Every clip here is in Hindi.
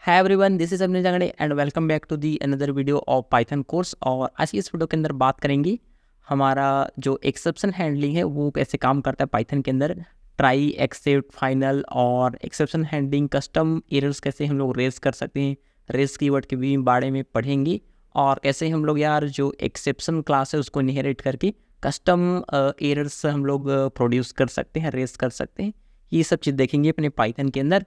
Hi everyone, this is Abhinav Jangde and welcome back to the another video of Python course. और आज की इस वीडियो के अंदर बात करेंगे हमारा जो एक्सेप्शन हैंडलिंग है वो कैसे काम करता है पाइथन के अंदर। ट्राई, एक्सेप्ट, फाइनल और एक्सेप्शन हैंडलिंग, कस्टम एरर्स कैसे हम लोग रेज कर सकते हैं, रेज कीवर्ड के भी बारे में पढ़ेंगे। और कैसे हम लोग यार जो एक्सेप्शन क्लास है उसको इनहेरिट करके कस्टम एरर्स हम लोग प्रोड्यूस कर सकते हैं, रेज कर सकते हैं। ये सब चीज़ देखेंगे अपने पाइथन के अंदर।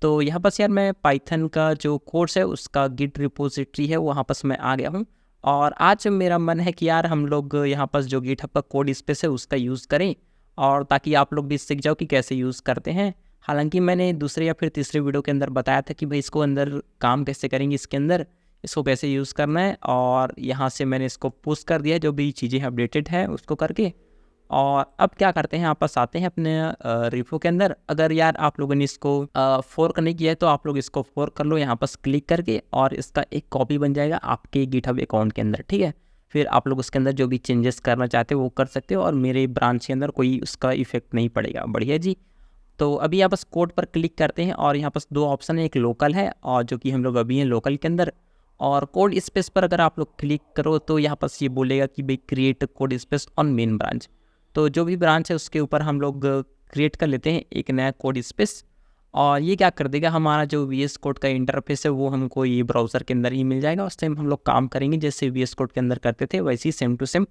तो यहाँ पर यार मैं पाइथन का जो कोर्स है उसका गिट रिपोजिटरी है वहाँ पर मैं आ गया हूँ। और आज मेरा मन है कि यार हम लोग यहाँ पर जो गिटहब का कोड स्पेस है उसका यूज़ करें, और ताकि आप लोग भी सीख जाओ कि कैसे यूज़ करते हैं। हालांकि मैंने दूसरे या फिर तीसरे वीडियो के अंदर बताया था कि भाई इसको अंदर काम कैसे करेंगे, इसके अंदर इसको कैसे यूज़ करना है। और यहाँ से मैंने इसको पुश कर दिया, जो भी चीज़ें अपडेटेड है उसको करके। और अब क्या करते हैं, आपस आते हैं अपने रिपो के अंदर। अगर यार आप लोगों ने इसको फोर्क नहीं किया है तो आप लोग इसको फोर्क कर लो यहाँ पर क्लिक करके, और इसका एक कॉपी बन जाएगा आपके गिटहब अकाउंट के अंदर। ठीक है, फिर आप लोग उसके अंदर जो भी चेंजेस करना चाहते हो वो कर सकते हो, और मेरे ब्रांच के अंदर कोई उसका इफेक्ट नहीं पड़ेगा। बढ़िया जी। तो अभी यहाँ बस कोड पर क्लिक करते हैं और यहाँ पर दो ऑप्शन है, एक लोकल है और जो कि हम लोग अभी हैं लोकल के अंदर। और कोड स्पेस पर अगर आप लोग क्लिक करो तो यहाँ पर ये बोलेगा कि भाई create code space on main branch. तो जो भी ब्रांच है उसके ऊपर हम लोग क्रिएट कर लेते हैं एक नया कोड स्पेस। और ये क्या कर देगा, हमारा जो VS कोड का इंटरफेस है वो हमको ये ब्राउज़र के अंदर ही मिल जाएगा। उस टाइम हम लोग काम करेंगे जैसे VS कोड के अंदर करते थे वैसे ही सेम टू सेम।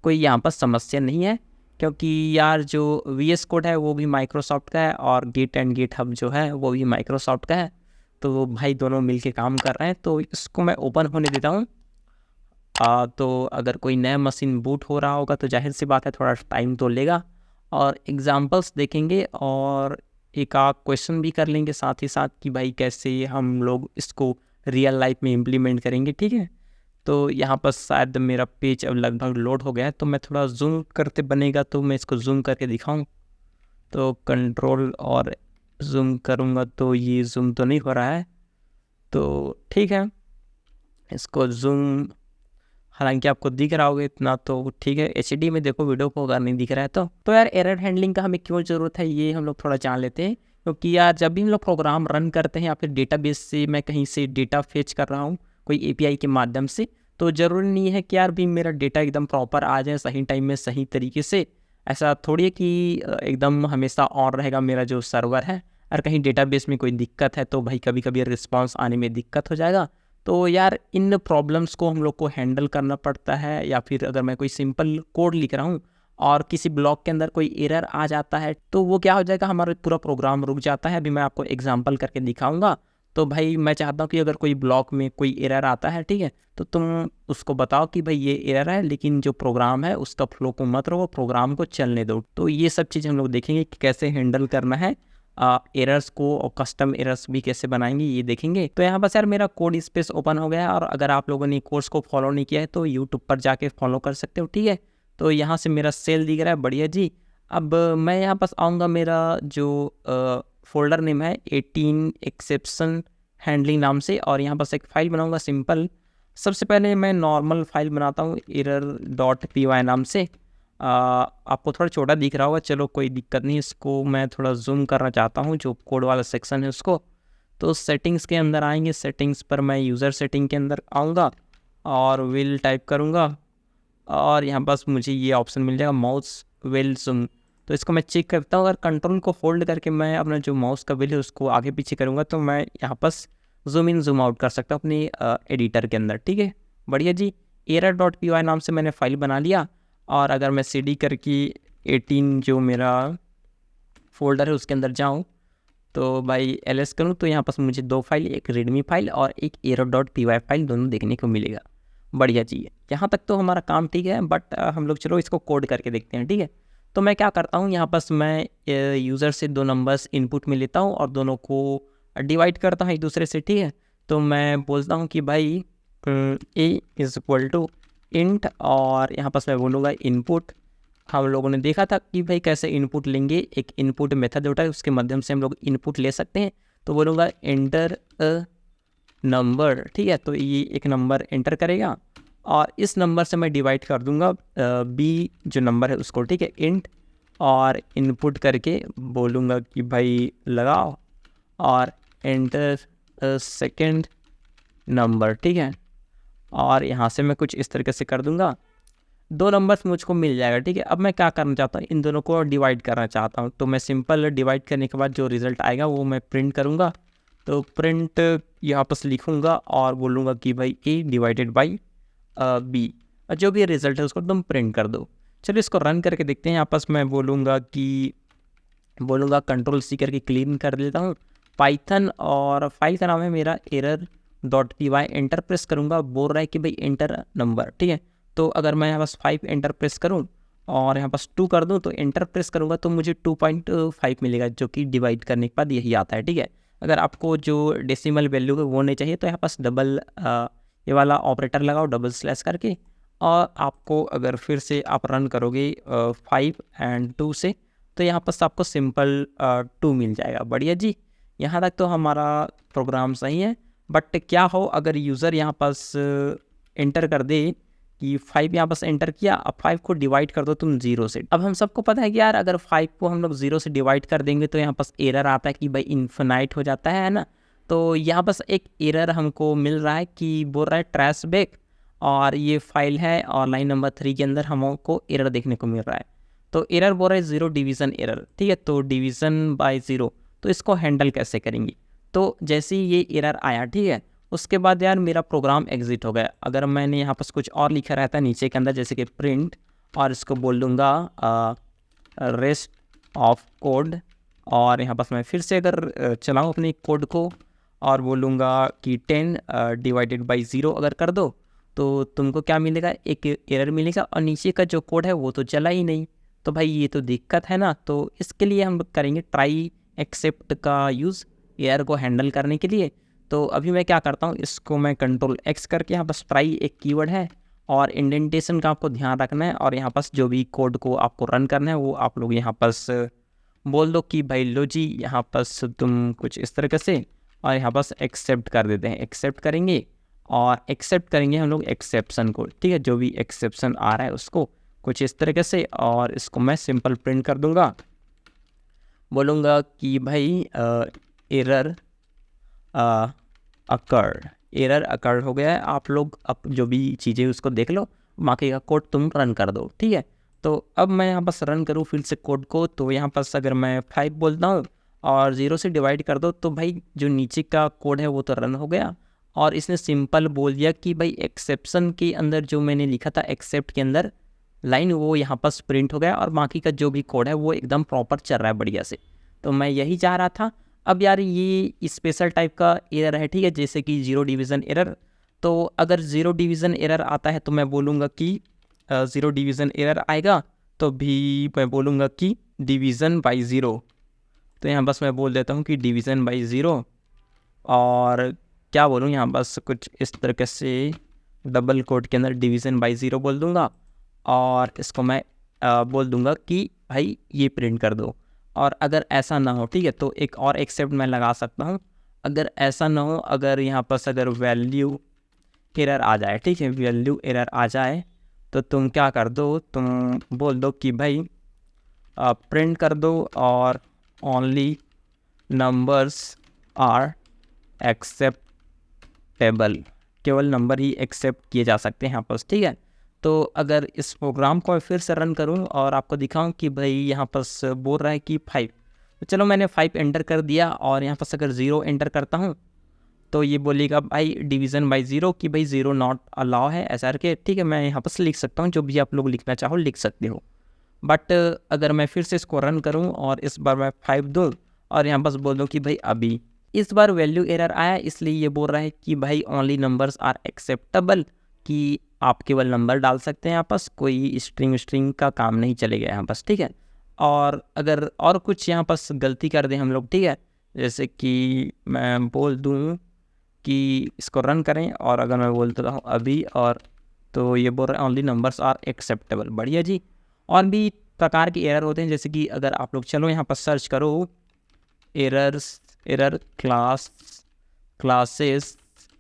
कोई यहाँ पर समस्या नहीं है, क्योंकि यार जो VS कोड है वो भी माइक्रोसॉफ्ट का है और गिट एंड गिटहब जो है वो भी माइक्रोसॉफ्ट का है। तो भाई दोनों मिलके काम कर रहे हैं। तो इसको मैं ओपन होने देता हूँ। तो अगर कोई नया मशीन बूट हो रहा होगा तो जाहिर सी बात है थोड़ा टाइम तो लेगा। और एग्जांपल्स देखेंगे और एक आध क्वेश्चन भी कर लेंगे साथ ही साथ कि भाई कैसे हम लोग इसको रियल लाइफ में इम्प्लीमेंट करेंगे। ठीक है, तो यहाँ पर शायद मेरा पेज अब लगभग लोड हो गया है, तो मैं थोड़ा जूम करते बनेगा तो मैं इसको जूम करके दिखाऊं। तो कंट्रोल और जूम करूँगा तो ये जूम तो नहीं हो रहा है, तो ठीक है इसको जूम, हालांकि आपको दिख रहा होगा इतना तो ठीक है। HD में देखो वीडियो को, अगर नहीं दिख रहा है तो यार एरर हैंडलिंग का हमें क्यों ज़रूरत है ये हम लोग थोड़ा जान लेते हैं। क्योंकि यार जब भी हम लोग प्रोग्राम रन करते हैं या फिर डेटाबेस से मैं कहीं से डेटा फेच कर रहा हूँ कोई API के माध्यम से, तो ज़रूरी नहीं है कि यार भी मेरा डेटा एकदम प्रॉपर आ जाए सही टाइम में सही तरीके से। ऐसा थोड़ी है कि एकदम हमेशा ऑन रहेगा मेरा जो सर्वर है। और कहीं डेटाबेस में कोई दिक्कत है तो भाई कभी कभी रिस्पॉन्स आने में दिक्कत हो जाएगा। तो यार इन प्रॉब्लम्स को हम लोग को हैंडल करना पड़ता है। या फिर अगर मैं कोई सिंपल कोड लिख रहा हूँ और किसी ब्लॉक के अंदर कोई एरर आ जाता है तो वो क्या हो जाएगा, हमारा पूरा प्रोग्राम रुक जाता है। अभी मैं आपको एग्जांपल करके दिखाऊंगा। तो भाई मैं चाहता हूँ कि अगर कोई ब्लॉक में कोई एरर आता है, ठीक है, तो तुम उसको बताओ कि भाई ये एरर है, लेकिन जो प्रोग्राम है उसका फ्लो को मत रोको, प्रोग्राम को चलने दो। तो ये सब चीज़ हम लोग देखेंगे कि कैसे हैंडल करना है एरर्स को, और कस्टम एरर्स भी कैसे बनाएंगे ये देखेंगे। तो यहाँ बस यार मेरा कोड स्पेस ओपन हो गया है, और अगर आप लोगों ने कोर्स को फॉलो नहीं किया है तो यूट्यूब पर जाके फॉलो कर सकते हो। ठीक है, तो यहाँ से मेरा सेल दिख रहा है, बढ़िया जी। अब मैं यहाँ पास आऊँगा, मेरा जो फोल्डर नेम है 18 एक्सेप्शन हैंडलिंग नाम से, और यहाँ पास एक फ़ाइल बनाऊँगा सिंपल। सबसे पहले मैं नॉर्मल फाइल बनाता हूँ error.py नाम से। आपको थोड़ा छोटा दिख रहा होगा, चलो कोई दिक्कत नहीं, इसको मैं थोड़ा जूम करना चाहता हूँ जो कोड वाला सेक्शन है उसको। तो सेटिंग्स के अंदर आएंगे, सेटिंग्स पर मैं यूज़र सेटिंग के अंदर आऊँगा और विल टाइप करूँगा, और यहाँ पास मुझे ये ऑप्शन मिल जाएगा माउस विल जूम। तो इसको मैं चेक करता हूँ, अगर कंट्रोल को होल्ड करके मैं अपना जो माउस का व्हील है उसको आगे पीछे करूँगा तो मैं यहाँ पास जूम इन जूम आउट कर सकता हूँ अपनी एडिटर के अंदर। ठीक है, बढ़िया जी। error.py नाम से मैंने फ़ाइल बना लिया, और अगर मैं CD करके 18 जो मेरा फोल्डर है उसके अंदर जाऊँ तो भाई LS करूँ तो यहाँ पास मुझे दो फाइल, एक readme फाइल और एक error.py फाइल दोनों देखने को मिलेगा। बढ़िया जी, यहाँ तक तो हमारा काम ठीक है, बट हम लोग चलो इसको कोड करके देखते हैं। ठीक है, तो मैं क्या करता हूँ, यहाँ पास मैं यूज़र से दो नंबर्स इनपुट में लेता हूँ और दोनों को डिवाइड करता हूँ एक दूसरे से। ठीक है, तो मैं बोलता हूँ कि भाई A is equal to int, और यहाँ पास मैं बोलूँगा इनपुट। हम लोगों ने देखा था कि भाई कैसे इनपुट लेंगे, एक इनपुट मेथड होता है उसके माध्यम से हम लोग इनपुट ले सकते हैं। तो बोलूँगा एंटर अ नंबर। ठीक है, तो ये एक नंबर एंटर करेगा और इस नंबर से मैं डिवाइड कर दूंगा B जो नंबर है उसको। ठीक है, इंट, और इनपुट करके बोलूँगा कि भाई लगाओ और एंटर सेकंड नंबर, ठीक है। और यहाँ से मैं कुछ इस तरीके से कर दूंगा, 2 नंबर्स मुझको मिल जाएगा, ठीक है। अब मैं क्या करना चाहता हूँ, इन दोनों को डिवाइड करना चाहता हूँ। तो मैं सिंपल डिवाइड करने के बाद जो रिज़ल्ट आएगा वो मैं प्रिंट करूँगा। तो प्रिंट यहाँ पर लिखूँगा और बोलूँगा कि भाई a डिवाइडेड बाई b, और जो भी रिज़ल्ट है उसको तुम प्रिंट कर दो। चलिए इसको रन करके देखते हैं। यहाँ पर मैं बोलूँगा कंट्रोल C करके क्लीन कर देता हूँ पाइथन, और फाइल का नाम है मेरा error.py। एंटर प्रेस करूँगा, बोल रहा है कि भाई एंटर नंबर, ठीक है। तो अगर मैं यहाँ पास 5 एंटर प्रेस करूँ और यहाँ पास 2 कर दूँ, तो एंटर प्रेस करूँगा तो मुझे 2.5 मिलेगा, जो कि डिवाइड करने के बाद यही आता है, ठीक है। अगर आपको जो डेसिमल वैल्यू है वो नहीं चाहिए तो यहाँ पास डबल ये वाला ऑपरेटर लगाओ, डबल स्लैश करके। और आपको अगर फिर से आप रन करोगे 5 एंड 2 से, तो यहाँ पर आपको सिंपल 2 मिल जाएगा। बढ़िया जी, यहाँ तक तो हमारा प्रोग्राम सही है। बट क्या हो अगर यूज़र यहाँ पास एंटर कर दे कि 5 यहाँ पास एंटर किया, अब 5 को डिवाइड कर दो तुम 0 से। अब हम सबको पता है कि यार अगर 5 को हम लोग 0 से डिवाइड कर देंगे तो यहाँ पास एरर आता है कि भाई इन्फिनाइट हो जाता है ना। तो यहाँ पास एक एरर हमको मिल रहा है कि बोल रहा है ट्रेस बैक, और ये फाइल है और लाइन नंबर 3 के अंदर हमको एरर देखने को मिल रहा है। तो एरर बोल रहा है 0 डिवीज़न एरर, ठीक है। तो डिवीज़न बाय 0, तो इसको हैंडल कैसे करेंगे। तो जैसे ही ये एरर आया, ठीक है, उसके बाद यार मेरा प्रोग्राम एग्जिट हो गया। अगर मैंने यहाँ पर कुछ और लिखा रहता है नीचे के अंदर, जैसे कि प्रिंट, और इसको बोल दूँगा रेस्ट ऑफ कोड, और यहाँ पर मैं फिर से अगर चलाऊँ अपने कोड को और बोलूँगा कि 10 डिवाइडेड बाई 0 अगर कर दो, तो तुमको क्या मिलेगा, एक एरर मिलेगा, और नीचे का जो कोड है वो तो चला ही नहीं। तो भाई ये तो दिक्कत है ना। तो इसके लिए हम करेंगे ट्राई एक्सेप्ट का यूज़ एरर को हैंडल करने के लिए। तो अभी मैं क्या करता हूँ, इसको मैं कंट्रोल X करके, यहाँ बस ट्राई एक कीवर्ड है और इंडेंटेशन का आपको ध्यान रखना है, और यहाँ पास जो भी कोड को आपको रन करना है वो आप लोग यहाँ पास बोल दो कि भाई लो जी, यहाँ पास तुम कुछ इस तरीके से, और यहाँ पास एक्सेप्ट कर देते हैं। एक्सेप्ट करेंगे और एक्सेप्ट करेंगे हम लोग एक्सेप्शन को, ठीक है, जो भी एक्सेप्शन आ रहा है उसको कुछ इस तरीके से, और इसको मैं सिंपल प्रिंट कर दूंगा। बोलूँगा कि भाई एरर अकर्ड, एरर अकर्ड हो गया है। आप लोग अब जो भी चीज़ें उसको देख लो, बाकी का कोड तुम रन कर दो, ठीक है। तो अब मैं यहाँ बस रन करूँ फिर से कोड को, तो यहाँ पास अगर मैं 5 बोलता हूँ और 0 से डिवाइड कर दो, तो भाई जो नीचे का कोड है वो तो रन हो गया, और इसने सिंपल बोल दिया कि भाई एक्सेप्शन के अंदर जो मैंने लिखा था एक्सेप्ट के अंदर लाइन, वो यहाँ पर प्रिंट हो गया, और बाकी का जो भी कोड है वो एकदम प्रॉपर चल रहा है बढ़िया से। तो मैं यही चाह रहा था। अब यार ये स्पेशल टाइप का एरर है, ठीक है, जैसे कि 0 डिवीज़न एरर। तो अगर 0 डिवीज़न एरर आता है तो मैं बोलूँगा कि 0 डिवीज़न एरर आएगा तो भी मैं बोलूँगा कि डिवीज़न बाई 0। तो यहाँ बस मैं बोल देता हूँ कि डिवीज़न बाई 0, और क्या बोलूँ यहाँ बस कुछ इस तरीके से डबल कोट के अंदर डिवीज़न बाई 0 बोल दूँगा, और इसको मैं बोल दूँगा कि भाई ये प्रिंट कर दो। और अगर ऐसा ना हो, ठीक है, तो एक और एक्सेप्ट मैं लगा सकता हूँ। अगर ऐसा ना हो, अगर यहाँ पर अगर वैल्यू एरर आ जाए, ठीक है, वैल्यू एरर आ जाए, तो तुम क्या कर दो, तुम बोल दो कि भाई प्रिंट कर दो और ओनली नंबर्स आर एक्सेप्टेबल, केवल नंबर ही एक्सेप्ट किए जा सकते हैं यहाँ पर, ठीक है। तो अगर इस प्रोग्राम को फिर से रन करूं और आपको दिखाऊं कि भाई यहाँ पर बोल रहा है कि 5, तो चलो मैंने 5 एंटर कर दिया, और यहाँ पर अगर 0 एंटर करता हूं तो ये बोलेगा भाई डिवीज़न बाई 0 कि भाई 0 नॉट अलाउ है ऐसा करके, ठीक है। मैं यहाँ पर लिख सकता हूँ, जो भी आप लोग लिखना चाहो लिख सकते हो। बट अगर मैं फिर से इसको रन करूँ और इस बार मैं 5 दूँ और यहाँ बस बोल दूँ कि भाई अभी इस बार वैल्यू एरर आया, इसलिए ये बोल रहा है कि भाई ओनली नंबर्स आर एक्सेप्टेबल, कि आप केवल नंबर डाल सकते हैं, यहाँ पास कोई स्ट्रिंग का काम नहीं चलेगा यहाँ पास, ठीक है। और अगर और कुछ यहाँ पास गलती कर दें हम लोग, ठीक है, जैसे कि मैं बोल दूँ कि इसको रन करें, और अगर मैं बोलता हूँ अभी, और तो ये बोल रहा है ओनली नंबर्स आर एक्सेप्टेबल। बढ़िया जी। और भी प्रकार के एरर होते हैं, जैसे कि अगर आप लोग चलो यहाँ पर सर्च करो एरर क्लासेस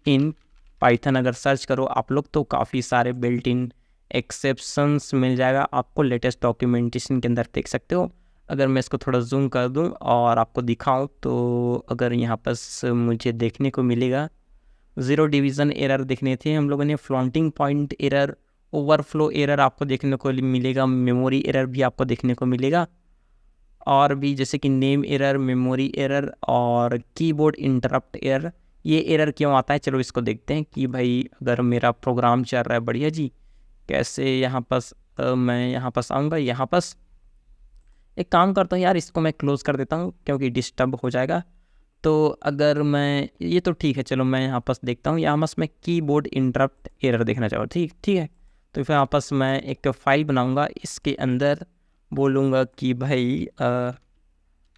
इन पाइथन, अगर सर्च करो आप लोग तो काफ़ी सारे बिल्ट इन एक्सेप्शंस मिल जाएगा आपको, लेटेस्ट डॉक्यूमेंटेशन के अंदर देख सकते हो। अगर मैं इसको थोड़ा जूम कर दूं और आपको दिखाऊं तो अगर यहाँ पर मुझे देखने को मिलेगा 0 डिवीज़न एरर देखने थे हम लोगों ने, floating point error, overflow error आपको देखने को मिलेगा, मेमोरी एरर भी आपको देखने को मिलेगा, और भी जैसे कि नेम एरर, मेमोरी एरर और कीबोर्ड इंटरप्ट एरर। ये एरर क्यों आता है, चलो इसको देखते हैं कि भाई अगर मेरा प्रोग्राम चल रहा है बढ़िया जी, कैसे यहाँ पर मैं यहाँ पर आऊँगा। यहाँ पर एक काम करता हूँ यार, इसको मैं क्लोज़ कर देता हूँ क्योंकि डिस्टर्ब हो जाएगा। तो अगर मैं ये तो ठीक है, चलो मैं यहाँ पर देखता हूँ, यहाँ पर मैं कीबोर्ड इंटरप्ट एरर देखना चाहूँ। ठीक है, तो फिर यहाँ पर मैं एक फाइल बनाऊँगा, इसके अंदर बोलूँगा कि भाई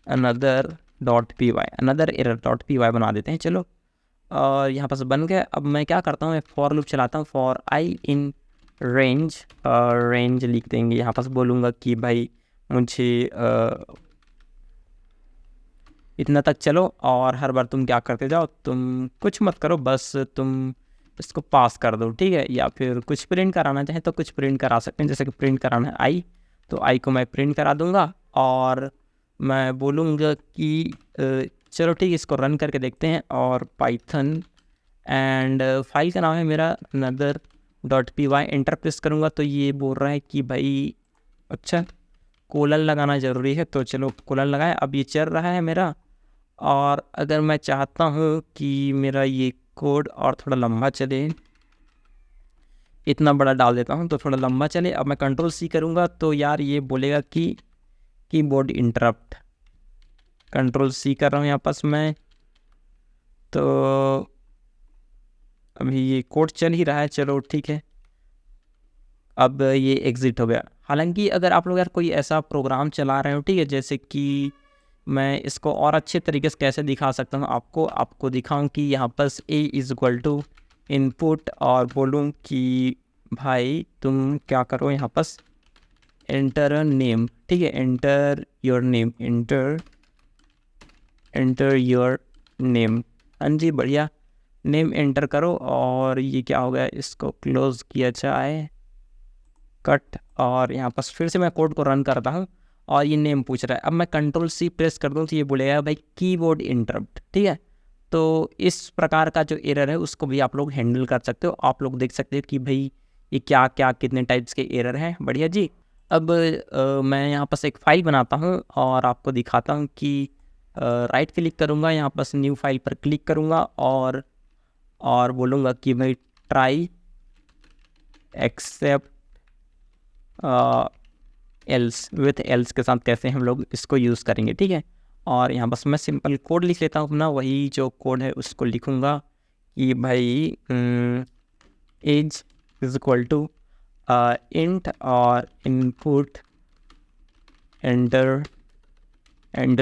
another error dot P Y बना देते हैं। चलो, और यहाँ पर बन गया। अब मैं क्या करता हूँ, फॉर लूप चलाता हूँ, फॉर आई इन रेंज लिख देंगे। यहाँ पर बोलूँगा कि भाई मुझे इतना तक चलो, और हर बार तुम क्या करते जाओ, तुम कुछ मत करो, बस तुम इसको पास कर दो। ठीक है, या फिर कुछ प्रिंट कराना चाहें तो कुछ प्रिंट करा सकते हैं, जैसे कि प्रिंट कराना है आई, तो आई को मैं प्रिंट करा दूंगा। और मैं बोलूँगा कि चलो ठीक है, इसको रन करके देखते हैं। और पाइथन एंड फाइल का नाम है मेरा another.py, एंटर प्रेस करूँगा तो ये बोल रहा है कि भाई अच्छा कोलन लगाना ज़रूरी है, तो चलो कोलन लगाए। अब ये चल रहा है मेरा, और अगर मैं चाहता हूँ कि मेरा ये कोड और थोड़ा लंबा चले, इतना बड़ा डाल देता हूँ तो थोड़ा लंबा चले। अब मैं कंट्रोल सी करूँगा तो यार ये बोलेगा कि कीबोर्ड इंटरप्ट, कंट्रोल सी कर रहा हूँ यहाँ पास मैं, तो अभी ये कोड चल ही रहा है। चलो ठीक है, अब ये एग्ज़िट हो गया। हालांकि अगर आप लोग यार कोई ऐसा प्रोग्राम चला रहे हो, ठीक है, जैसे कि मैं इसको और अच्छे तरीके से कैसे दिखा सकता हूँ आपको दिखाऊं कि यहाँ पर a is equal to input, और बोलूँ कि भाई तुम क्या करो, यहाँ पर एंटर नेम। ठीक है, enter your name, enter your name. हाँ जी, बढ़िया, नेम एंटर करो। और ये क्या हो गया, इसको क्लोज किया जाए, कट, और यहाँ पर फिर से मैं कोड को रन करता हूँ और ये नेम पूछ रहा है। अब मैं कंट्रोल सी प्रेस कर दूँ तो ये बोलेगा भाई कीबोर्ड इंटरप्ट। ठीक है, तो इस प्रकार का जो एरर है उसको भी आप लोग हैंडल कर सकते हो। आप लोग देख सकते हो कि भाई ये क्या क्या कितने टाइप्स के एरर हैं। बढ़िया जी। अब मैं यहाँ पर एक फ़ाइल बनाता हूँ और आपको दिखाता हूँ कि राइट क्लिक करूँगा, यहाँ पर न्यू फाइल पर क्लिक करूँगा और बोलूँगा कि भाई try except else, with else के साथ कैसे हम लोग इसको यूज़ करेंगे। ठीक है, और यहाँ बस मैं सिंपल कोड लिख लेता हूँ अपना, वही जो कोड है उसको लिखूँगा कि भाई age is equal to int और इनपुट एंटर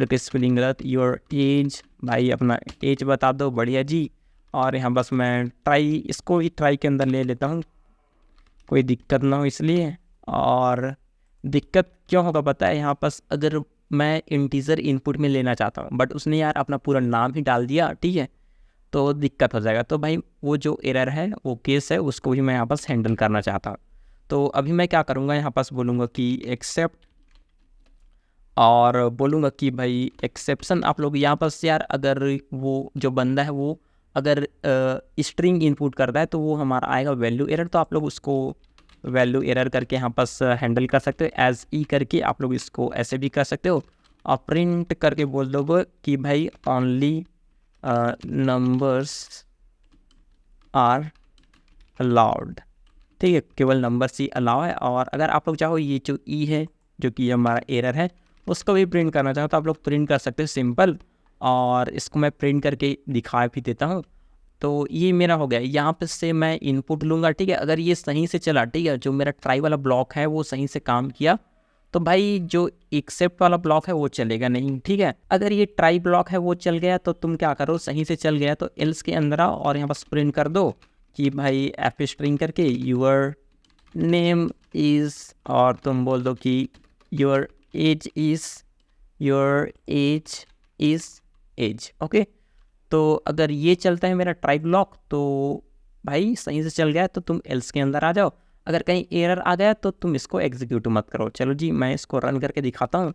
के स्पेलिंग गलत, योर एज, भाई अपना एज बता दो। बढ़िया जी। और यहाँ बस मैं ट्राई, इसको ही ट्राई के अंदर ले लेता हूँ, कोई दिक्कत ना हो इसलिए। और दिक्कत क्यों होगा पता है, यहाँ पर अगर मैं इंटीजर इनपुट में लेना चाहता हूँ बट उसने यार अपना पूरा नाम ही डाल दिया, ठीक है, तो दिक्कत हो जाएगा। तो भाई वो जो एरर है, वो केस है, उसको भी मैं यहाँ पर हैंडल करना चाहता हूँ। तो अभी मैं क्या करूँगा, यहाँ पास बोलूँगा कि एक्सेप्ट, और बोलूँगा कि भाई एक्सेप्शन। आप लोग यहाँ पर यार अगर वो जो बंदा है वो अगर स्ट्रिंग इनपुट करता है तो वो हमारा आएगा वैल्यू एरर, तो आप लोग उसको वैल्यू एरर करके यहाँ पास हैंडल कर सकते हो। एज ई करके आप लोग इसको ऐसे भी कर सकते हो, और प्रिंट करके बोल दो कि भाई ओनली नंबर्स आर अलाउड। ठीक है, केवल नंबर्स ही अलाउ है। और अगर आप लोग चाहो ये जो ई है जो कि हमारा एरर है उसको भी प्रिंट करना चाहो तो आप लोग प्रिंट कर सकते हो सिंपल। और इसको मैं प्रिंट करके दिखा भी देता हूँ। तो ये मेरा हो गया, यहाँ पे से मैं इनपुट लूँगा। ठीक है, अगर ये सही से चला, ठीक है, जो मेरा ट्राई वाला ब्लॉक है वो सही से काम किया, तो भाई जो एक्सेप्ट वाला ब्लॉक है वो चलेगा नहीं। ठीक है, अगर ये ट्राई ब्लॉक है वो चल गया तो तुम क्या करो, सही से चल गया तो एल्स के अंदर आओ और यहाँ पर प्रिंट कर दो कि भाई एफ स्ट्रिंग करके योर नेम इज़, और तुम बोल दो कि your age is age. Okay, तो अगर ये चलता है मेरा ट्राई ब्लॉक तो भाई सही से चल गया, तो तुम एल्स के अंदर आ जाओ। अगर कहीं एरर आ गया तो तुम इसको एग्जीक्यूट मत करो। चलो जी, मैं इसको रन करके दिखाता हूँ।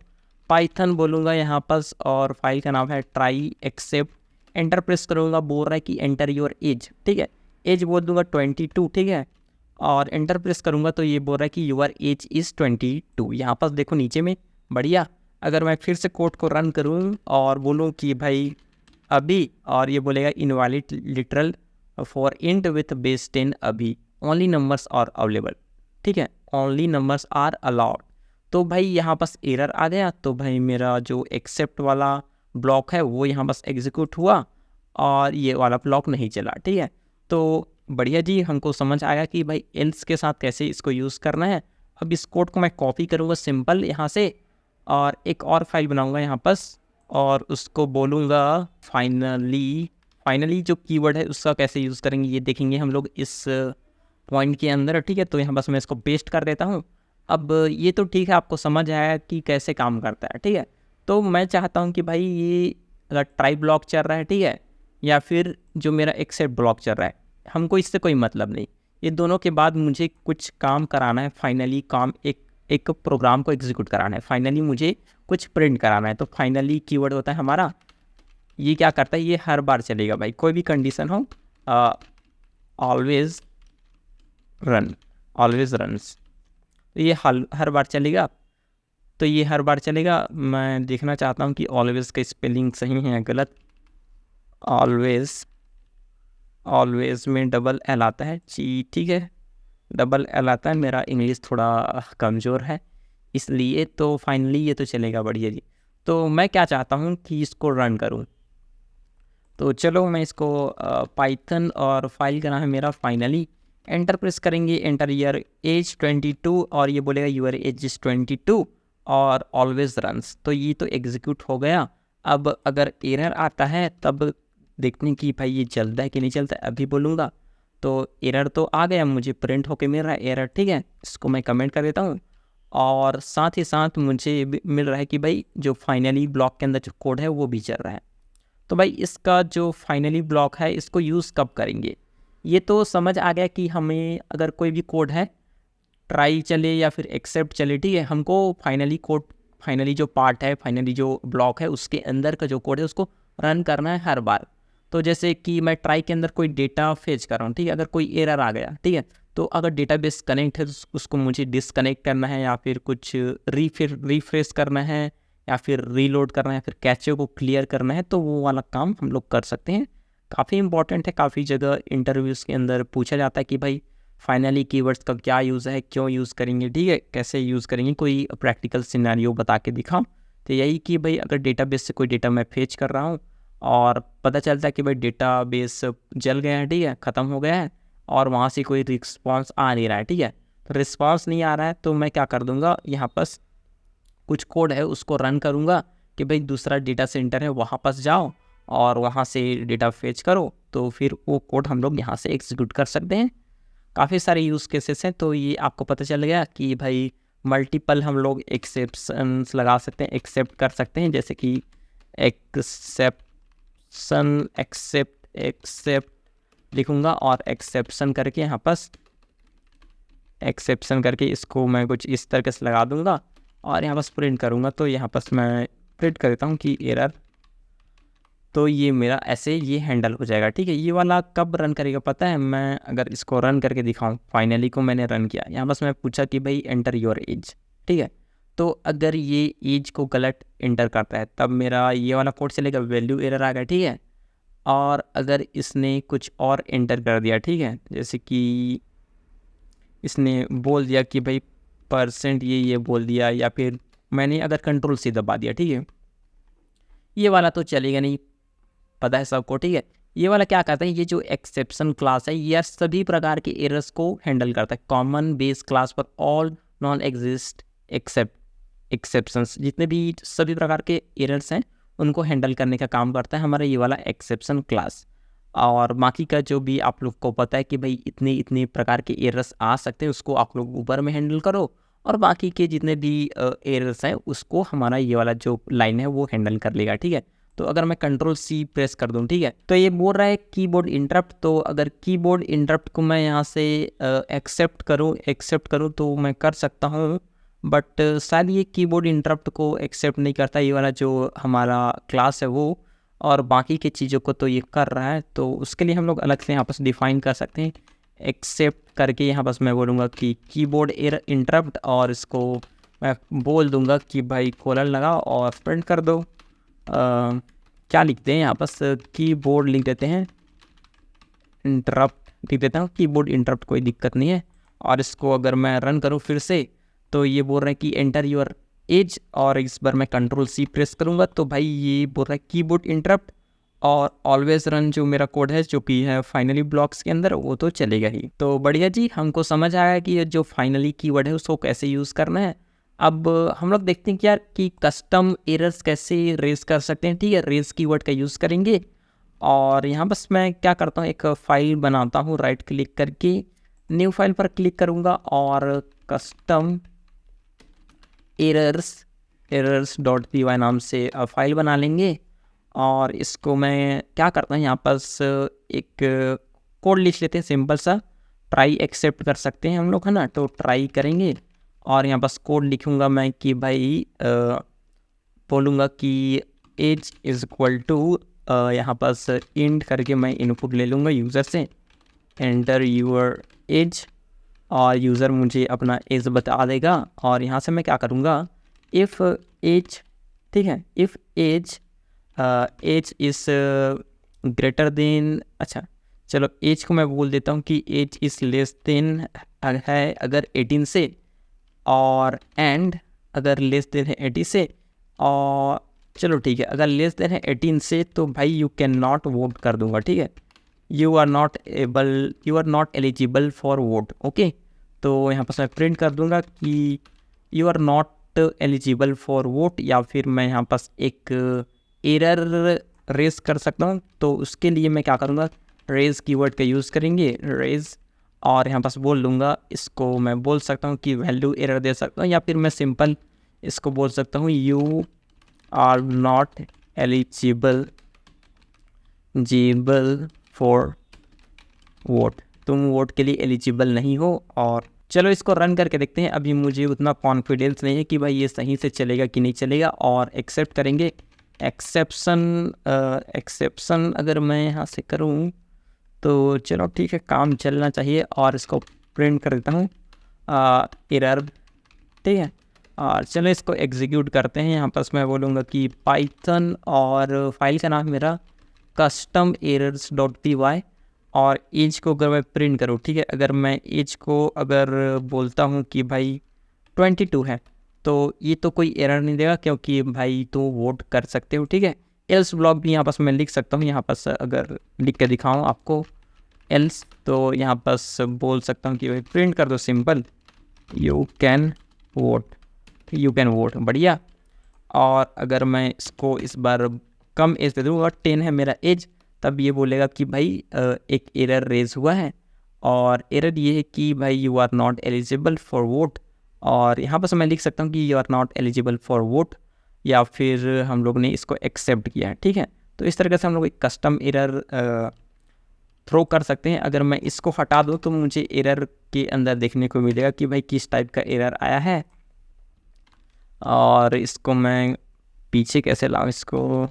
पाइथन बोलूँगा यहाँ पर और फाइल का नाम है ट्राई एक्सेप्ट। एंटर प्रेस करूँगा, बोल रहा है कि एंटर योर एज, ठीक है। एज बोल दूँगा 22, ठीक है। और एंटर प्रेस करूँगा तो ये बोल रहा है कि यूर एज इज़ 22। यहाँ पर देखो नीचे में, बढ़िया। अगर मैं फिर से कोड को रन करूँ और बोलूँ कि भाई अभी, और ये बोलेगा invalid literal for int with base 10 अभी, ओनली नंबर्स आर अवेलेबल, ठीक है, ओनली नंबर्स आर अलाउड। तो भाई यहाँ पास एरर आ गया, तो भाई मेरा जो एक्सेप्ट वाला ब्लॉक है वो यहाँ पास एग्जीक्यूट हुआ और ये वाला ब्लॉक नहीं चला, ठीक है। तो बढ़िया जी, हमको समझ आया कि भाई एल्स के साथ कैसे इसको यूज़ करना है। अब इस कोड को मैं कॉपी करूँगा सिंपल यहाँ से, और एक और फाइल बनाऊँगा यहाँ पास, और उसको बोलूँगा फाइनली जो कीवर्ड है उसका कैसे यूज़ करेंगे ये देखेंगे हम लोग इस पॉइंट के अंदर, ठीक है। तो यहाँ बस मैं इसको पेस्ट कर देता हूँ। अब ये तो ठीक है, आपको समझ आया कि कैसे काम करता है, ठीक है। तो मैं चाहता हूँ कि भाई ये अगर ट्राई ब्लॉक चल रहा है, ठीक है, या फिर जो मेरा एक्सेप्ट ब्लॉक चल रहा है, हमको इससे कोई मतलब नहीं। ये दोनों के बाद मुझे कुछ काम कराना है, फाइनली काम एक प्रोग्राम को एग्जीक्यूट कराना है, फाइनली मुझे कुछ प्रिंट कराना है। तो फाइनली कीवर्ड होता है हमारा, ये क्या करता है, ये हर बार चलेगा भाई, कोई भी कंडीशन हो, ऑलवेज रन्स। तो ये हर बार चलेगा। तो ये हर बार चलेगा। मैं देखना चाहता हूँ कि ऑलवेज का स्पेलिंग सही है या गलत। ऑलवेज में डबल एल आता है जी, ठीक है, डबल एल आता है। मेरा इंग्लिश थोड़ा कमज़ोर है इसलिए। तो फाइनली ये तो चलेगा, बढ़िया जी। तो मैं क्या चाहता हूँ कि इसको रन करूँ, तो चलो मैं इसको पाइथन और फाइल का नाम है मेरा फाइनली। एंटर प्रेस करेंगे, एंटर ईयर एज 22, और ये बोलेगा यूर एज इज 22 और ऑलवेज रन्स। तो ये तो एग्जीक्यूट हो गया। अब अगर एरर आता है तब देखने की भाई ये चलता है कि नहीं चलता है। अभी बोलूँगा तो एरर तो आ गया, मुझे प्रिंट होके मिल रहा है एरर, ठीक है। इसको मैं कमेंट कर देता हूँ, और साथ ही साथ मुझे मिल रहा है कि भाई जो फाइनली ब्लॉक के अंदर जो कोड है वो भी चल रहा है। तो भाई इसका जो फाइनली ब्लॉक है इसको यूज़ कब करेंगे, ये तो समझ आ गया कि हमें अगर कोई भी कोड है, ट्राई चले या फिर एक्सेप्ट चले, ठीक है, हमको फाइनली जो पार्ट है, फाइनली जो ब्लॉक है उसके अंदर का जो कोड है उसको रन करना है हर बार। तो जैसे कि मैं ट्राई के अंदर कोई डेटा फेच कर रहा हूँ, ठीक है, अगर कोई एरर आ गया, ठीक है, तो अगर डेटाबेस कनेक्ट है तो उसको मुझे डिसकनेक्ट करना है, या फिर कुछ रिफ्रेश करना है, या फिर रीलोड करना है, फिर कैचे को क्लियर करना है, तो वो वाला काम हम लोग कर सकते हैं। काफ़ी इंपॉर्टेंट है, काफ़ी जगह इंटरव्यूज़ के अंदर पूछा जाता है कि भाई फाइनली कीवर्ड्स का क्या यूज़ है, क्यों यूज़ करेंगे, ठीक है, कैसे यूज़ करेंगे, कोई प्रैक्टिकल सिनेरियो बता के दिखाओ। तो यही कि भाई अगर डेटाबेस से कोई डेटा मैं फेच कर रहा हूँ और पता चलता है कि भाई डेटाबेस जल गया है, ठीक है, ख़त्म हो गया है, और वहाँ से कोई रिस्पॉन्स आ नहीं रहा है, ठीक है, तो रिस्पॉन्स नहीं आ रहा है, तो मैं क्या कर दूँगा, यहाँ पर कुछ कोड है उसको रन करूँगा कि भाई दूसरा डेटा सेंटर है वहाँ पास जाओ और वहाँ से डेटा फेच करो। तो फिर वो कोड हम लोग यहाँ से एग्जीक्यूट कर सकते हैं। काफ़ी सारे यूज़ केसेस हैं। तो ये आपको पता चल गया कि भाई मल्टीपल हम लोग एक्सेप्शंस लगा सकते हैं, एक्सेप्ट कर सकते हैं, जैसे कि एक्सेप्ट लिखूँगा और एक्सेप्शन करके यहाँ पास एक्सेप्शन करके इसको मैं कुछ इस तरीके से लगा दूँगा और यहाँ पास प्रिंट करूँगा। तो यहाँ पास मैं प्रिंट कर देता हूँ कि एरर, तो ये मेरा ऐसे ये हैंडल हो जाएगा, ठीक है। ये वाला कब रन करेगा पता है, मैं अगर इसको रन करके दिखाऊं, फाइनली को मैंने रन किया, यहाँ बस मैं पूछा कि भाई एंटर योर एज, ठीक है, तो अगर ये एज को गलत एंटर करता है तब मेरा ये वाला कोड चलेगा, वैल्यू एरर आ गया, ठीक है। और अगर इसने कुछ और एंटर कर दिया, ठीक है, जैसे कि इसने बोल दिया कि भाई % ये बोल दिया, या फिर मैंने अगर कंट्रोल C दबा दिया, ठीक है, ये वाला तो चलेगा नहीं, पता है सबको, ठीक है। ये वाला क्या करता है, ये जो एक्सेप्शन क्लास है यह सभी प्रकार के एरर्स को हैंडल करता है। Common base class for all non exist exceptions, जितने भी सभी प्रकार के एरर्स हैं उनको हैंडल करने का काम करता है हमारा ये वाला एक्सेप्शन क्लास। और बाकी का जो भी आप लोग को पता है कि भाई इतने प्रकार के एरर्स आ सकते हैं उसको आप लोग ऊपर में हैंडल करो, और बाकी के जितने भी एरर्स हैं उसको हमारा ये वाला जो लाइन है वो हैंडल कर लेगा, ठीक है। तो अगर मैं कंट्रोल C प्रेस कर दूं, ठीक है, तो ये बोल रहा है कीबोर्ड इंटरप्ट। तो अगर कीबोर्ड इंटरप्ट को मैं यहाँ से एक्सेप्ट करूँ तो मैं कर सकता हूँ बट शायद ये कीबोर्ड इंटरप्ट को एक्सेप्ट नहीं करता, ये वाला जो हमारा क्लास है वो, और बाकी की चीज़ों को तो ये कर रहा है। तो उसके लिए हम लोग अलग से यहाँ पर डिफ़ाइन कर सकते हैं एक्सेप्ट करके। यहाँ पर मैं बोलूँगा कि कीबोर्ड एरर इंटरप्ट, और इसको मैं बोल दूँगा कि भाई कोलन लगा और प्रिंट कर दो। क्या लिखते हैं यहाँ पर, कीबोर्ड लिख देते हैं, इंटरप्ट लिख देता हूँ, कीबोर्ड इंटरप्ट, कोई दिक्कत नहीं है। और इसको अगर मैं रन करूँ फिर से, तो ये बोल रहा है कि एंटर योर एज, और इस बार मैं कंट्रोल सी प्रेस करूँगा तो भाई ये बोल रहा है कीबोर्ड इंटरप्ट, और ऑलवेज रन जो मेरा कोड है जो कि है फाइनली ब्लॉक्स के अंदर, वो तो चलेगा ही। तो बढ़िया जी, हमको समझ आया कि ये जो फाइनली कीवर्ड है उसको कैसे यूज़ करना है। अब हम लोग देखते हैं कि यार कि कस्टम एरर्स कैसे रेज कर सकते हैं। ठीक है, रेज कीवर्ड का यूज़ करेंगे, और यहाँ बस मैं क्या करता हूँ, एक फ़ाइल बनाता हूँ, राइट क्लिक करके न्यू फाइल पर क्लिक करूँगा, और कस्टम errors.py नाम से फाइल बना लेंगे। और इसको मैं क्या करता हूँ, यहाँ पर एक कोड लिख लेते हैं सिंपल सा, ट्राई एक्सेप्ट कर सकते हैं हम लोग, है ना। तो ट्राई करेंगे, और यहाँ पर कोड लिखूँगा मैं कि भाई बोलूँगा कि एज इज़ इक्वल टू, यहाँ पर इंड करके मैं इनपुट ले लूँगा यूज़र से, एंटर यूर एज, और यूज़र मुझे अपना एज बता देगा। और यहाँ से मैं क्या करूँगा, इफ़ एज, ठीक है, if age is greater than, अच्छा चलो एज को मैं बोल देता हूँ कि एज इज़ लेस देन है अगर 18 से, और एंड अगर लेस देन है 80 से, और चलो ठीक है अगर लेस देन है 18 से तो भाई यू कैन नॉट वोट कर दूंगा। ठीक है, you are not eligible for vote. Okay, तो यहाँ पर मैं प्रिंट कर दूंगा कि you are not eligible for vote, या फिर मैं यहाँ पर एक एरर रेज कर सकता हूँ। तो उसके लिए मैं क्या करूँगा, रेज कीवर्ड का यूज़ करेंगे, रेज, और यहाँ पास बोल लूँगा, इसको मैं बोल सकता हूँ कि वैल्यू एरर दे सकता हूँ, या फिर मैं सिंपल इसको बोल सकता हूँ you are not eligible for vote, तुम वोट के लिए एलिजिबल नहीं हो। और चलो इसको रन करके देखते हैं। अभी मुझे उतना कॉन्फिडेंस नहीं है कि भाई ये सही से चलेगा कि नहीं चलेगा, और एक्सेप्ट करेंगे। एक्सेप्शन अगर मैं यहाँ से करूँ तो चलो ठीक है, काम चलना चाहिए, और इसको प्रिंट कर देता हूँ एरर। ठीक है, और चलो इसको एग्जीक्यूट करते हैं। यहाँ पर मैं बोलूँगा कि पाइथन, और फाइल का नाम मेरा कस्टम errors.py, और एज को अगर मैं प्रिंट करूँ, ठीक है, अगर मैं एज को अगर बोलता हूँ कि भाई 22 है, तो ये तो कोई एरर नहीं देगा क्योंकि भाई तो वोट कर सकते हो। ठीक है, एल्स ब्लॉक भी यहाँ पास मैं लिख सकता हूँ, यहाँ पास अगर लिख के दिखाऊँ आपको एल्स, तो यहाँ पास बोल सकता हूँ कि भाई प्रिंट कर दो सिंपल, यू कैन वोट। बढ़िया। और अगर मैं इसको इस बार कम एज दे दूँगा, 10 है मेरा एज, तब ये बोलेगा कि भाई एक एरर रेज हुआ है, और एरर ये है कि भाई you are not eligible for vote. और यहाँ पर मैं लिख सकता हूँ कि you are not eligible for vote, या फिर हम लोग ने इसको एक्सेप्ट किया है। ठीक है, तो इस तरीके से हम लोग एक कस्टम एरर थ्रो कर सकते हैं। अगर मैं इसको हटा दूँ तो मुझे एरर के अंदर देखने को मिलेगा कि भाई किस टाइप का एरर आया है, और इसको मैं पीछे कैसे लाऊँ, इसको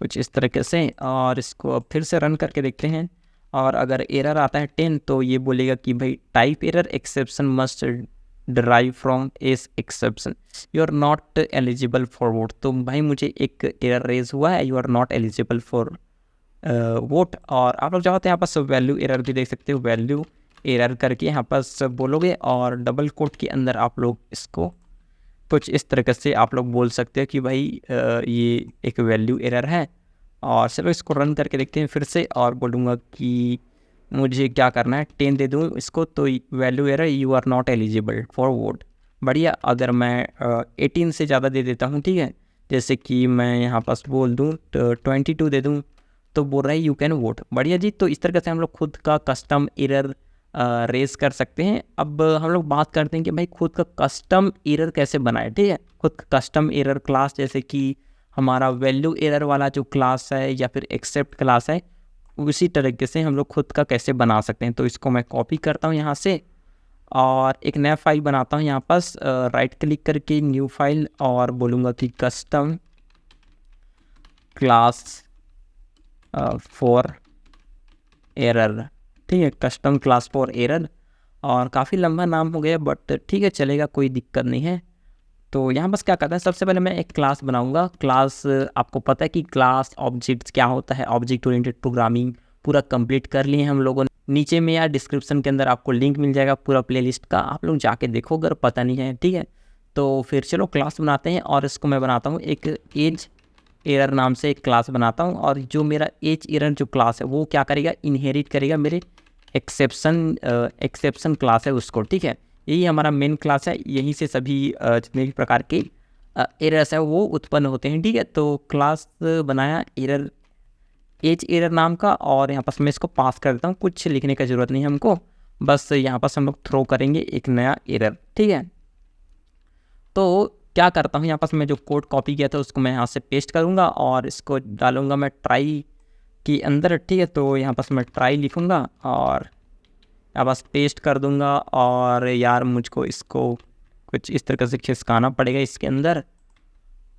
कुछ इस तरीके से, और इसको अब फिर से रन करके देखते हैं। और अगर एरर आता है 10 तो ये बोलेगा कि भाई type error, exception must derive from S exception, you are not eligible for vote. तो भाई मुझे एक एरर रेज हुआ है, you are not eligible for vote. और आप लोग चाहो तो यहाँ पर वैल्यू एरर भी देख सकते हो, वैल्यू एरर करके यहाँ पर सब बोलोगे, और डबल कोट के अंदर आप लोग इसको कुछ इस तरीके से आप लोग बोल सकते हो कि भाई ये एक वैल्यू एरर है। और चलो इसको रन करके देखते हैं फिर से, और बोलूँगा कि मुझे क्या करना है, 10 दे दूँ इसको, तो value error, you are not eligible for vote. बढ़िया। अगर मैं 18 से ज़्यादा दे देता हूँ, ठीक है, जैसे कि मैं यहाँ पास बोल दूँ तो 22 दे दूँ, तो बोल रहा है यू कैन वोट। बढ़िया जी। तो इस तरीके से हम लोग खुद का कस्टम एरर रेज कर सकते हैं। अब हम लोग बात करते हैं कि भाई खुद का कस्टम एरर कैसे बनाए। ठीक है, खुद का कस्टम एरर क्लास, जैसे कि हमारा वैल्यू एरर वाला जो क्लास है या फिर एक्सेप्ट क्लास है, उसी तरीके से हम लोग खुद का कैसे बना सकते हैं। तो इसको मैं कॉपी करता हूँ यहाँ से, और एक नया फाइल बनाता हूँ यहाँ पास, राइट क्लिक करके न्यू फाइल और बोलूँगा कि कस्टम क्लास फॉर एरर। ठीक है, कस्टम क्लास फॉर एरर। और काफ़ी लंबा नाम हो गया बट ठीक है, चलेगा, कोई दिक्कत नहीं है। तो यहाँ बस क्या करता है, सबसे पहले मैं एक क्लास बनाऊंगा। क्लास, आपको पता है कि क्लास ऑब्जेक्ट्स क्या होता है, ऑब्जेक्ट ओरिएंटेड प्रोग्रामिंग पूरा कंप्लीट कर लिए हम लोगों ने। नीचे में या डिस्क्रिप्शन के अंदर आपको लिंक मिल जाएगा पूरा प्लेलिस्ट का, आप लोग जाके देखो अगर पता नहीं है। ठीक है, तो फिर चलो क्लास बनाते हैं और इसको मैं बनाता हूँ एक एज एरर नाम से एक क्लास बनाता हूँ। और जो मेरा एज एरर जो क्लास है वो क्या करेगा, इनहेरिट करेगा मेरे एक्सेप्शन क्लास है उसको। ठीक है, यही हमारा मेन क्लास है, यहीं से सभी जितने भी प्रकार के एरर्स है वो उत्पन्न होते हैं। ठीक है, तो क्लास बनाया एरर, एज एरर नाम का, और यहाँ पास मैं इसको पास कर देता हूँ। कुछ लिखने का ज़रूरत नहीं है हमको, बस यहाँ पास हम लोग थ्रो करेंगे एक नया एरर। ठीक है, तो क्या करता हूँ, यहाँ पास मैं जो कोड कॉपी किया था उसको मैं यहाँ से पेस्ट करूँगा और इसको डालूँगा मैं ट्राई के अंदर। ठीक है, तो यहाँ पास मैं ट्राई लिखूँगा और यहाँ पास पेस्ट कर दूँगा। और यार मुझको इसको कुछ इस तरीके से खिसकाना पड़ेगा इसके अंदर,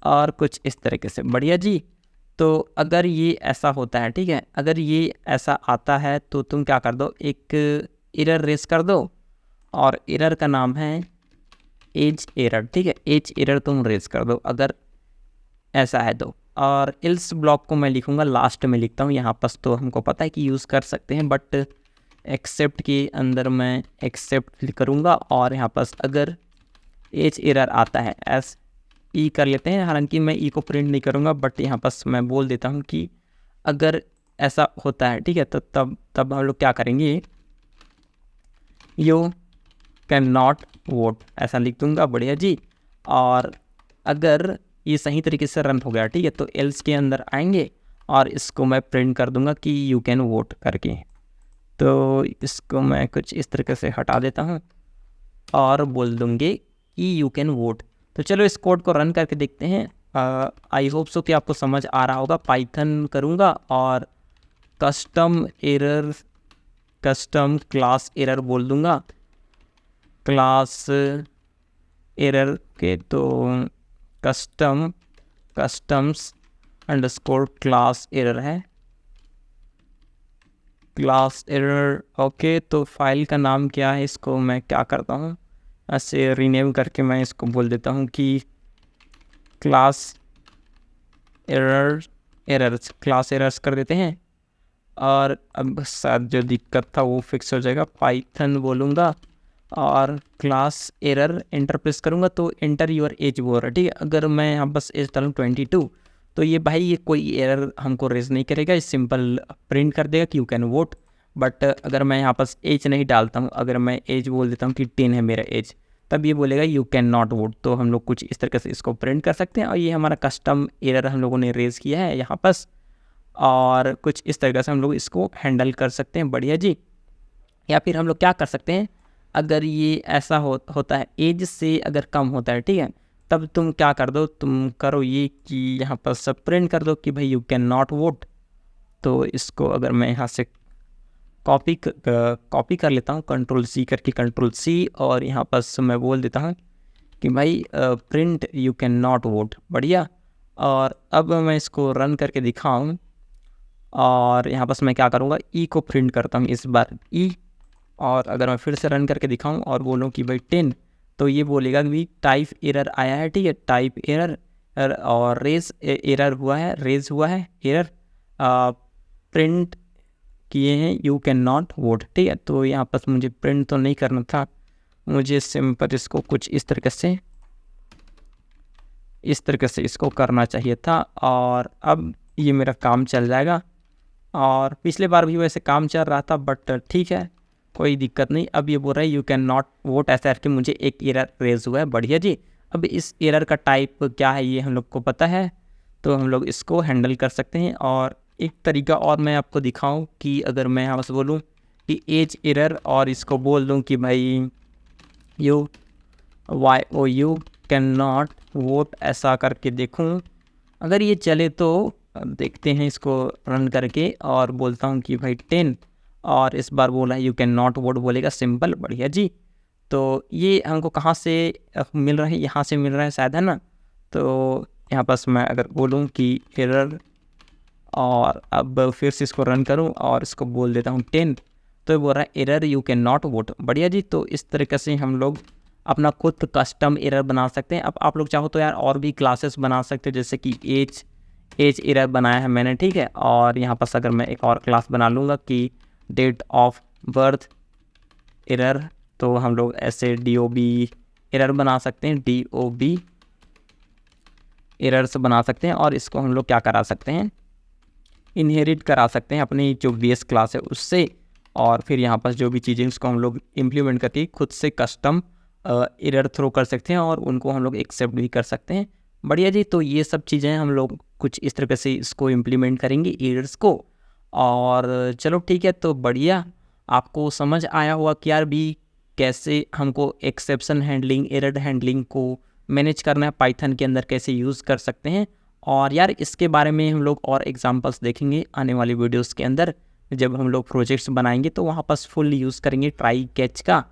और कुछ इस तरीके से, बढ़िया जी। तो अगर ये ऐसा होता है, ठीक है, अगर ये ऐसा आता है तो तुम क्या कर दो, एक एरर रेस कर दो और एरर का नाम है एज एरर। ठीक है, एज एरर तुम रेस कर दो अगर ऐसा है तो। और इल्स ब्लॉक को मैं लिखूँगा लास्ट में लिखता हूँ यहाँ पास, तो हमको पता है कि यूज़ कर सकते हैं, बट एक्सेप्ट के अंदर मैं एक्सेप्ट करूँगा। और यहाँ पास अगर एज एरर आता है, एस ई कर लेते हैं, हालांकि मैं ई को प्रिंट नहीं करूँगा, बट यहाँ पास मैं बोल देता हूँ कि अगर ऐसा होता है, ठीक है, तो तब हम लोग क्या करेंगे, यू कैन नॉट वोट, ऐसा लिख दूँगा, बढ़िया जी। और अगर ये सही तरीके से रन हो गया, ठीक है, तो एल्स के अंदर आएंगे और इसको मैं प्रिंट कर दूँगा कि यू कैन वोट करके। तो इसको मैं कुछ इस तरीके से हटा देता हूँ और बोल दूँगे कि यू कैन वोट। तो चलो इस कोड को रन करके देखते हैं। आई होप सो कि आपको समझ आ रहा होगा। पाइथन करूँगा और कस्टम क्लास एरर बोल दूँगा, क्लास एरर के, तो कस्टम्स अंडरस्कोर क्लास एरर है, क्लास एरर। ओके, तो फाइल का नाम क्या है, इसको मैं क्या करता हूँ, ऐसे रीनेम करके मैं इसको बोल देता हूँ कि क्लास एरर्स कर देते हैं। और अब शायद जो दिक्कत था वो फिक्स हो जाएगा। पाइथन बोलूँगा और क्लास एरर एंटर प्रेस करूँगा तो एंटर योर एज वो रहा। ठीक है, अगर मैं यहाँ बस एज डालूँ 22, तो ये भाई ये कोई एरर हमको रेज नहीं करेगा, ये सिंपल प्रिंट कर देगा कि यू कैन वोट। बट अगर मैं यहाँ पास एज नहीं डालता हूँ, अगर मैं एज बोल देता हूँ कि 10 है मेरा एज, तब ये बोलेगा यू कैन नॉट वोट। तो हम लोग कुछ इस तरीके से इसको प्रिंट कर सकते हैं। और ये हमारा कस्टम एरर हम लोगों ने रेज किया है यहाँ पास, और कुछ इस तरीके से हम लोग इसको हैंडल कर सकते हैं, बढ़िया जी। या फिर हम लोग क्या कर सकते हैं, अगर ये ऐसा होता है, एज से अगर कम होता है, ठीक है, तब तुम क्या कर दो, तुम करो ये कि यहाँ पर सब प्रिंट कर दो कि भाई यू कैन नॉट वोट। तो इसको अगर मैं यहाँ से कॉपी कर लेता हूँ, कंट्रोल सी, और यहाँ पर मैं बोल देता हूँ कि भाई print you can not vote, बढ़िया। और अब मैं इसको रन करके दिखाऊँ, और यहाँ पर मैं क्या करूँगा, ई को प्रिंट करता हूँ इस बार, ई। और अगर मैं फिर से रन करके दिखाऊँ और बोलूँ कि भाई 10, तो ये बोलेगा कि टाइप एरर आया है, ठीक है, टाइप एरर, और रेज एरर हुआ है, रेज हुआ है एरर, प्रिंट किए हैं यू कैन नॉट वोट। ठीक है, तो यहाँ पर मुझे प्रिंट तो नहीं करना था, मुझे सिंपल इसको कुछ इस तरीके से इसको करना चाहिए था। और अब ये मेरा काम चल जाएगा। और पिछले बार भी वैसे काम चल रहा था, बट ठीक है, कोई दिक्कत नहीं। अब ये बोल रहा है यू कैन नॉट वोट, ऐसा करके मुझे एक एरर रेज हुआ है, बढ़िया जी। अब इस एरर का टाइप क्या है ये हम लोग को पता है, तो हम लोग इसको हैंडल कर सकते हैं। और एक तरीका और मैं आपको दिखाऊं कि अगर मैं यहाँ से बोलूँ कि एज एरर, और इसको बोल दूँ कि भाई यू कैन नॉट वोट, ऐसा करके देखूँ अगर ये चले तो देखते हैं इसको रन करके। और बोलता हूँ कि भाई 10, और इस बार बोला यू कैन नॉट वोट बोलेगा, सिंपल, बढ़िया जी। तो ये हमको कहाँ से मिल रहा है, यहाँ से मिल रहा है शायद, है ना। तो यहाँ पर मैं अगर बोलूँ कि एरर, और अब फिर से इसको रन करूँ और इसको बोल देता हूँ 10, तो ये बोल रहा है error you can not vote. बढ़िया जी। तो इस तरीके से हम लोग अपना खुद कस्टम एरर बना सकते हैं। अब आप लोग चाहो तो यार और भी क्लासेस बना सकते हैं, जैसे कि एज एरर बनाया है मैंने, ठीक है। और यहाँ पर अगर मैं एक और क्लास बना लूँगा कि डेट ऑफ बर्थ एरर, तो हम लोग ऐसे DOB एरर बना सकते हैं, DOB एरर्स बना सकते हैं। और इसको हम लोग क्या करा सकते हैं, इनहेरिट करा सकते हैं अपनी जो बेस क्लास है उससे। और फिर यहाँ पर जो भी चीज़ें उसको हम लोग इम्प्लीमेंट करके खुद से कस्टम एरर थ्रो कर सकते हैं और उनको हम लोग एक्सेप्ट भी कर सकते हैं। बढ़िया जी। तो ये सब चीज़ें हम लोग कुछ इस तरीके से इसको इम्प्लीमेंट करेंगे एरर्स को। और चलो ठीक है, तो बढ़िया, आपको समझ आया हुआ कि यार भी कैसे हमको एक्सेप्शन हैंडलिंग, एरर हैंडलिंग को मैनेज करना है, पाइथन के अंदर कैसे यूज़ कर सकते हैं। और यार इसके बारे में हम लोग और एग्जांपल्स देखेंगे आने वाली वीडियोस के अंदर, जब हम लोग प्रोजेक्ट्स बनाएंगे तो वहाँ पर फुल यूज़ करेंगे ट्राई कैच का।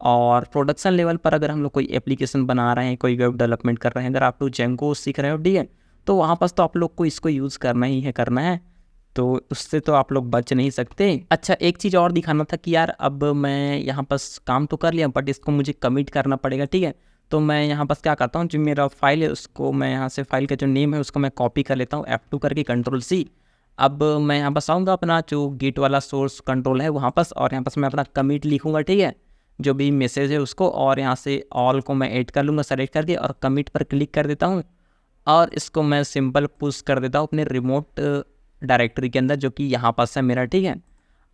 और प्रोडक्शन लेवल पर अगर हम लोग कोई एप्लीकेशन बना रहे हैं, कोई वेब डेवलपमेंट कर रहे हैं, अगर आप लोग जेंगो सीख रहे हो, ठीक है, तो वहाँ पर तो आप लोग को इसको यूज़ करना ही है, करना है, तो उससे तो आप लोग बच नहीं सकते। अच्छा, एक चीज़ और दिखाना था कि यार अब मैं यहाँ पर काम तो कर लिया, बट इसको मुझे कमिट करना पड़ेगा, ठीक है। तो मैं यहाँ पर क्या करता हूँ, जो मेरा फाइल है उसको मैं यहाँ से, फाइल का जो नेम है उसको मैं कॉपी कर लेता हूँ F2 करके, Ctrl+C। अब मैं यहाँ पर आऊँगा, अपना जो गेट वाला सोर्स कंट्रोल है वहाँ पर, और यहाँ पर मैं अपना कमिट लिखूँगा, ठीक है, जो भी मैसेज है उसको। और यहाँ से ऑल को मैं ऐड कर लूँगा सेलेक्ट करके, और कमिट पर क्लिक कर देता हूँ। और इसको मैं सिंपल पुश कर देता हूँ अपने रिमोट डायरेक्टरी के अंदर, जो कि यहाँ पर है मेरा, ठीक है।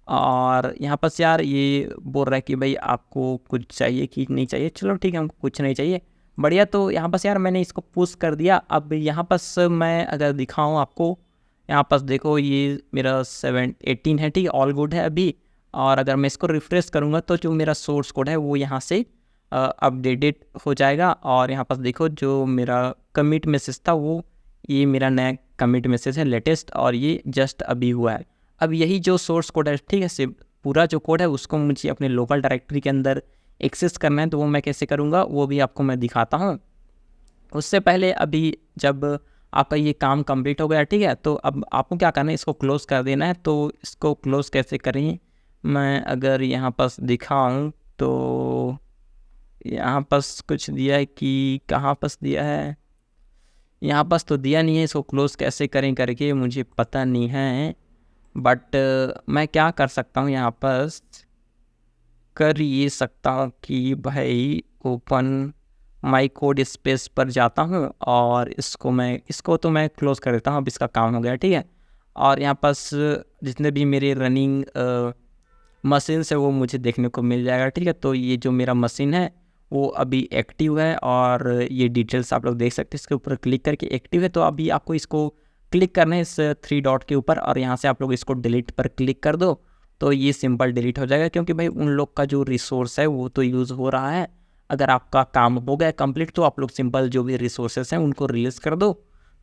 और यहाँ पर यार ये बोल रहा है कि भाई आपको कुछ चाहिए कि नहीं चाहिए। चलो ठीक है, हमको कुछ नहीं चाहिए। बढ़िया। तो यहाँ पर यार मैंने इसको पुश कर दिया। अब यहाँ पर मैं अगर दिखाऊँ आपको, यहाँ पर देखो ये मेरा 18 है, ठीक है, ऑल गुड है अभी। और अगर मैं इसको रिफ्रेश करूँगा तो जो मेरा सोर्स कोड है वो यहाँ से अपडेटेड हो जाएगा। और यहाँ पर देखो जो मेरा कमिट मैसेज था वो, ये मेरा नया कमिट मैसेज है लेटेस्ट, और ये जस्ट अभी हुआ है। अब यही जो सोर्स कोड है, ठीक है, सिर्फ पूरा जो कोड है उसको मुझे अपने लोकल डायरेक्टरी के अंदर एक्सेस करना है, तो वो मैं कैसे करूँगा वो भी आपको मैं दिखाता हूँ। उससे पहले अभी जब आपका ये काम कंप्लीट हो गया, ठीक है, तो अब आपको क्या करना है, इसको क्लोज़ कर देना है। तो इसको क्लोज़ कैसे करें, मैं अगर यहाँ पर दिखाऊँ तो यहाँ पर कुछ दिया है कि कहाँ पर दिया है, यहाँ पर तो दिया नहीं है। इसको क्लोज़ कैसे करें करके मुझे पता नहीं है, बट मैं क्या कर सकता हूँ, यहाँ पर कर ये सकता हूँ कि भाई ओपन माई कोड स्पेस पर जाता हूँ और इसको तो मैं क्लोज़ कर देता हूँ। अब इसका काम हो गया, ठीक है। और यहाँ पर जितने भी मेरे रनिंग मशीन है वो मुझे देखने को मिल जाएगा, ठीक है। तो ये जो मेरा मशीन है वो अभी एक्टिव है, और ये डिटेल्स आप लोग देख सकते हैं। इसके ऊपर क्लिक करके एक्टिव है, तो अभी आपको इसको क्लिक करना है इस 3 डॉट के ऊपर, और यहाँ से आप लोग इसको डिलीट पर क्लिक कर दो, तो ये सिंपल डिलीट हो जाएगा। क्योंकि भाई उन लोग का जो रिसोर्स है वो तो यूज़ हो रहा है। अगर आपका काम हो गया कंप्लीट तो आप लोग सिंपल जो भी रिसोर्सेस हैं उनको रिलीज़ कर दो,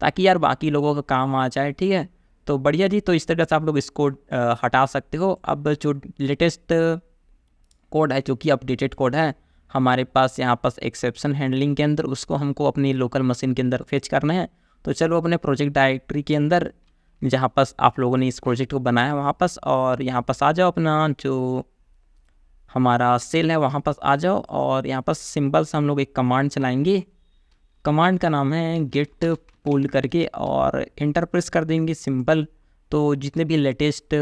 ताकि यार बाकी लोगों का काम आ जाए, ठीक है। तो बढ़िया जी। तो इस तरह से आप लोग इसको हटा सकते हो। अब जो लेटेस्ट कोड है, जो कि अपडेटेड कोड है हमारे पास यहाँ पास एक्सेप्शन हैंडलिंग के अंदर, उसको हमको अपनी लोकल मशीन के अंदर फेच करना है। तो चलो अपने प्रोजेक्ट डायरेक्टरी के अंदर, जहाँ पास आप लोगों ने इस प्रोजेक्ट को बनाया वहाँ पास, और यहाँ पास आ जाओ, अपना जो हमारा सेल है वहाँ पास आ जाओ। और यहाँ पास सिंपल से हम लोग एक कमांड चलाएंगे। कमांड का नाम है गेट पुल करके, और इंटर प्रेस कर देंगे सिंपल। तो जितने भी लेटेस्ट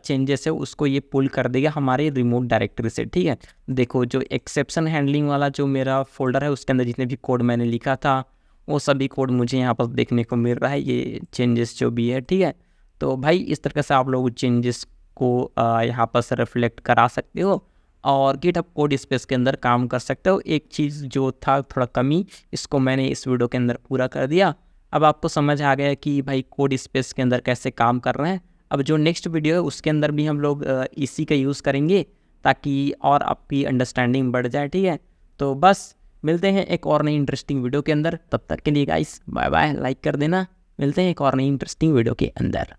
चेंजेस है उसको ये पुल कर देगा हमारे रिमोट डायरेक्टरी से, ठीक है। देखो जो एक्सेप्शन हैंडलिंग वाला जो मेरा फोल्डर है उसके अंदर जितने भी कोड मैंने लिखा था वो सभी कोड मुझे यहाँ पर देखने को मिल रहा है, ये चेंजेस जो भी है, ठीक है। तो भाई इस तरह से आप लोग चेंजेस को यहाँ पर रिफ्लेक्ट करा सकते हो और गिटहब कोड स्पेस के अंदर काम कर सकते हो। एक चीज़ जो था थोड़ा कमी, इसको मैंने इस वीडियो के अंदर पूरा कर दिया। अब आपको समझ आ गया कि भाई कोड स्पेस के अंदर कैसे काम कर रहे हैं। अब जो नेक्स्ट वीडियो है उसके अंदर भी हम लोग इसी का यूज़ करेंगे, ताकि और आपकी अंडरस्टैंडिंग बढ़ जाए, ठीक है। तो बस मिलते हैं एक और नई इंटरेस्टिंग वीडियो के अंदर। तब तक के लिए गाइस बाय बाय, लाइक कर देना। मिलते हैं एक और नई इंटरेस्टिंग वीडियो के अंदर।